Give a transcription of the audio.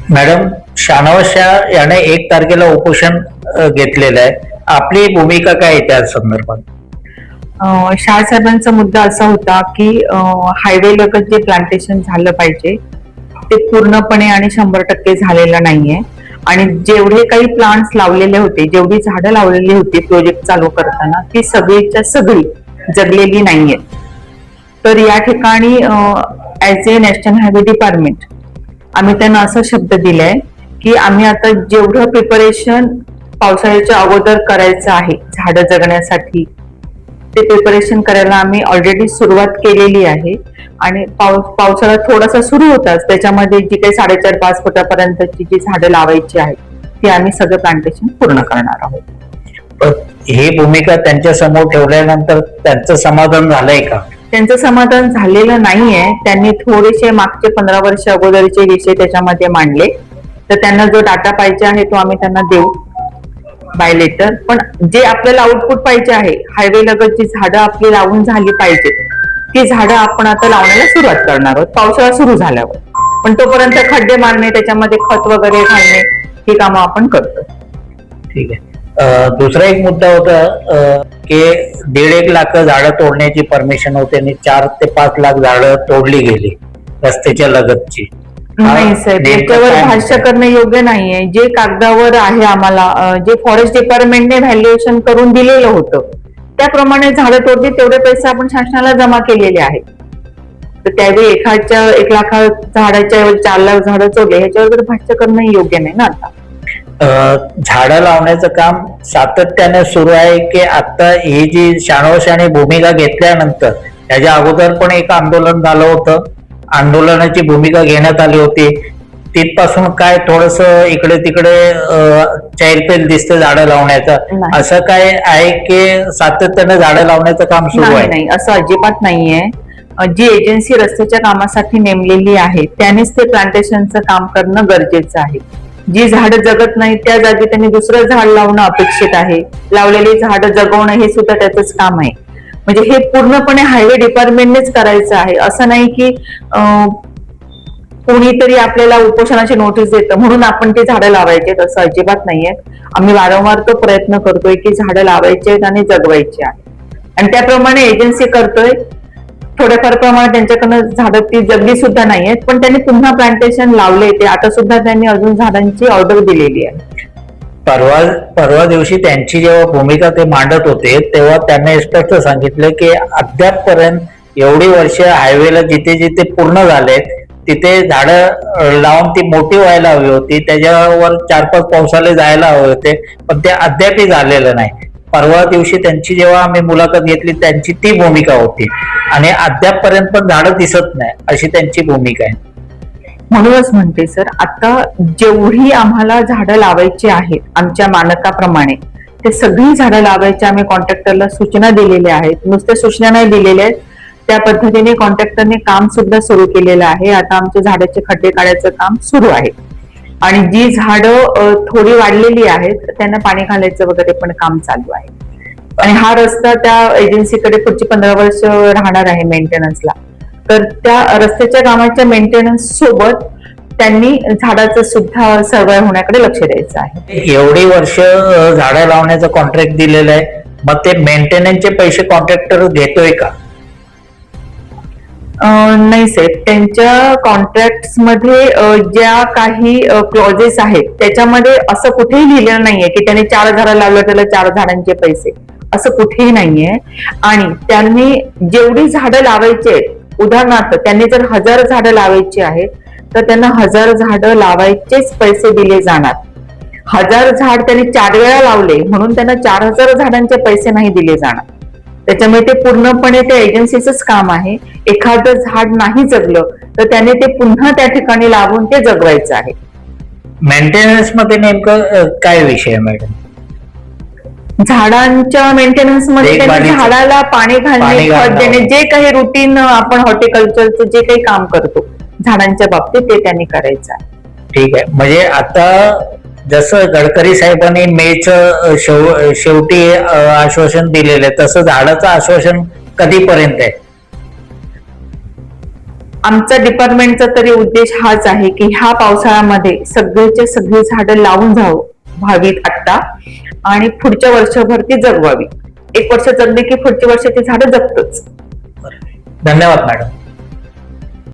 Madam, Shah याने 1 तारखेला उपोषण घेतलेलं आहे. आपली भूमिका काय आहे त्या संदर्भात? शाह साहेबांचा मुद्दा असा होता की हायवे लगत जे प्लांटेशन झालं पाहिजे ते पूर्णपणे आणि 100% झालेलं नाहीये. आणि जेवढे काही प्लांट्स लावलेले होते, जेवढी झाडं लावलेली होती प्रोजेक्ट चालू करताना, ती सगळीच्या सगळी जगलेली नाहीयेत. तर या ठिकाणी as a national highway department आम्ही त्यांना असा शब्द दिलाय की आम्ही आता जेवढं प्रिपरेशन पावसाळ्याच्या अगोदर करायचं आहे झाडं जगण्यासाठी, ते प्रिपरेशन करायला आम्ही ऑलरेडी सुरुवात केलेली आहे. आणि पावसाळा थोडासा सुरू होताच त्याच्यामध्ये जी काही 4.5-5 फुटापर्यंतची जी झाडं लावायची आहेत ती आम्ही सगळं प्लांटेशन पूर्ण करणार आहोत. पण ही भूमिका त्यांच्या समोर ठेवल्यानंतर त्यांचं समाधान झालंय का? त्यांचं समाधान झालेलं नाहीये. त्यांनी थोडेसे मागचे 15 वर्ष अगोदरचे विषय त्याच्यामध्ये मांडले. तर त्यांना जो डाटा पाहिजे आहे तो आम्ही त्यांना देऊ बाय लेटर. पण जे आपल्याला आउटपुट पाहिजे आहे, हायवे लगत जी झाडं आपली लावून झाली पाहिजे ती झाडं आपण आता लावण्याला सुरुवात करणार आहोत पावसाळा सुरू झाल्यावर. पण तोपर्यंत खड्डे मारणे, त्याच्यामध्ये खत वगैरे घालणे ही कामं आपण करतो. ठीक आहे. दुसरा एक मुद्दा होता की 1.5 लाख झाडं तोडण्याची परमिशन होते आणि 4 ते 5 लाख झाडं तोडली गेली रस्त्याच्या लगतची. नाही साहेब, याच्यावर भाष्य करणं योग्य नाहीये. जे कागदावर आहे आम्हाला, जे फॉरेस्ट डिपार्टमेंटने व्हॅल्युएशन करून दिलेलं होतं त्याप्रमाणे झाडं तोडली, तेवढे पैसे आपण शासनाला जमा केलेले आहेत. तर त्यावेळी 1 लाख झाडाच्या 4 लाख झाडं तोडले, ह्याच्यावर भाष्य करणं योग्य नाही ना. आता झाडं लावण्याचं काम सातत्याने सुरू आहे की आता ही जी शाह भूमिका घेतल्यानंतर त्याच्या अगोदर पण एक आंदोलन झालं होतं, आंदोलनाची भूमिका घेण्यात आली होती, तिथपासून काय थोडस इकडे तिकडे चैरपेल दिसतं झाडं लावण्याचं, असं काय आहे की सातत्याने झाडं लावण्याचं काम सुरू आहे? नाही, असं अजिबात नाहीये. जी एजन्सी रस्त्याच्या कामासाठी नेमलेली आहे त्यानेच ते प्लांटेशनचं काम करणं गरजेचं आहे. जी झाडं जगत नाही त्या जागी त्यांनी दुसरं झाड लावणं अपेक्षित आहे. लावलेली झाडं जगवणं हे सुद्धा त्याचंच काम आहे. म्हणजे हे पूर्णपणे हायवे डिपार्टमेंटनेच करायचं आहे. असं नाही की कोणीतरी आपल्याला उपोषणाची नोटीस देतं म्हणून आपण ते झाडं लावायचे, असं अजिबात नाहीये. आम्ही वारंवार तो प्रयत्न करतोय की झाडं लावायचे आहेत आणि जगवायचे आहेत आणि त्याप्रमाणे एजन्सी करतोय. थोड्याफार प्रमाणात त्यांच्याकडनं झाडं ती जगली सुद्धा नाहीयेत, पण त्यांनी पुन्हा प्लांटेशन लावले. ते आता सुद्धा त्यांनी अजून झाडांची ऑर्डर दिलेली आहे. परवा दिवशी त्यांची जेव्हा भूमिका ते मांडत होते तेव्हा त्यांनी स्पष्ट सांगितलं की अद्यापपर्यंत एवढी वर्ष हायवेला जिथे जिथे पूर्ण झालेत तिथे झाडं लावून ती मोठी व्हायला हवी होती, त्याच्यावर 4-5 पावसाले जायला हवे होते, पण ते अद्यापही झालेलं नाही. परवा दिवशी त्यांची जेव्हा आम्ही मुलाखत घेतली त्यांची ती भूमिका होती आणि अद्यापपर्यंत पण झाडं दिसत नाही अशी त्यांची भूमिका आहे. म्हणूनच म्हणते सर, आता जेवढी आम्हाला झाडं लावायची आहेत आमच्या मानकाप्रमाणे ते सगळी झाडं लावायची आम्ही कॉन्ट्रॅक्टरला सूचना दिलेल्या आहेत. नुसत्या सूचना नाही दिलेल्या आहेत, त्या पद्धतीने कॉन्ट्रॅक्टरने काम सुद्धा सुरू केलेलं आहे. आता आमच्या झाडाचे खड्डे काढायचं काम सुरू आहे आणि जी झाडं थोडी वाढलेली आहेत त्यांना पाणी घालायचं वगैरे पण काम चालू आहे. आणि हा रस्ता त्या एजन्सीकडे पुढची 15 वर्ष राहणार आहे मेंटेनन्सला. तर त्या रस्त्याच्या कामाच्या मेंटेनन्स सोबत त्यांनी झाडाचं सुद्धा सर्वाय होण्याकडे लक्ष द्यायचं आहे. एवढी वर्ष झाडं लावण्याचं कॉन्ट्रॅक्ट दिलेलं आहे, मग ते मेंटेनन्सचे पैसे कॉन्ट्रॅक्टर घेतोय का? नाही साहेब, त्यांच्या कॉन्ट्रॅक्ट मध्ये ज्या काही क्लॉजेस आहेत त्याच्यामध्ये असं कुठेही लिहिलेलं नाहीये की त्याने 4 झाडं लावलं त्याला 4 झाडांचे पैसे, असं कुठेही नाहीये. आणि त्यांनी जेवढी झाडं लावायची आहेत, उदाहरणार्थ त्यांनी जर 1000 झाडं लावायची आहेत तर त्यांना 1000 झाडं लावायचेच पैसे दिले जाणार. 1000 झाड त्यांनी 4 वेळा लावले म्हणून त्यांना 4000 झाडांचे पैसे नाही दिले जाणार. त्याच्यामुळे ते पूर्णपणे त्या एजन्सीचंच काम आहे. एखादं झाड नाही जगलं तर त्याने ते पुन्हा त्या ठिकाणी लावून ते जगवायचं आहे. मेंटेनन्स मध्ये नेमकं काय विषय आहे मॅडम? झाडांच्या मेंटेनन्स मध्ये त्यांनी झाडाला पाणी घालणे, खत देणे, जे काही रुटीन आपण हॉर्टिकल्चरचं जे काही काम करतो झाडांच्या बाबतीत ते त्यांनी करायचं आहे. ठीक आहे. म्हणजे आता जसं गडकरी साहेबांनी मेचं शेवटी आश्वासन दिलेलं आहे तसं झाडाचं आश्वासन कधीपर्यंत आहे? आमचा डिपार्टमेंटचा तरी उद्देश हाच आहे की ह्या पावसाळ्यामध्ये सगळीच्या सगळी झाडं लावून व्हावीत आता आणि पुढच्या वर्षभर ती जगवावी. एक वर्ष जगली की पुढच्या वर्षी ती झाडं जगतच. धन्यवाद मॅडम.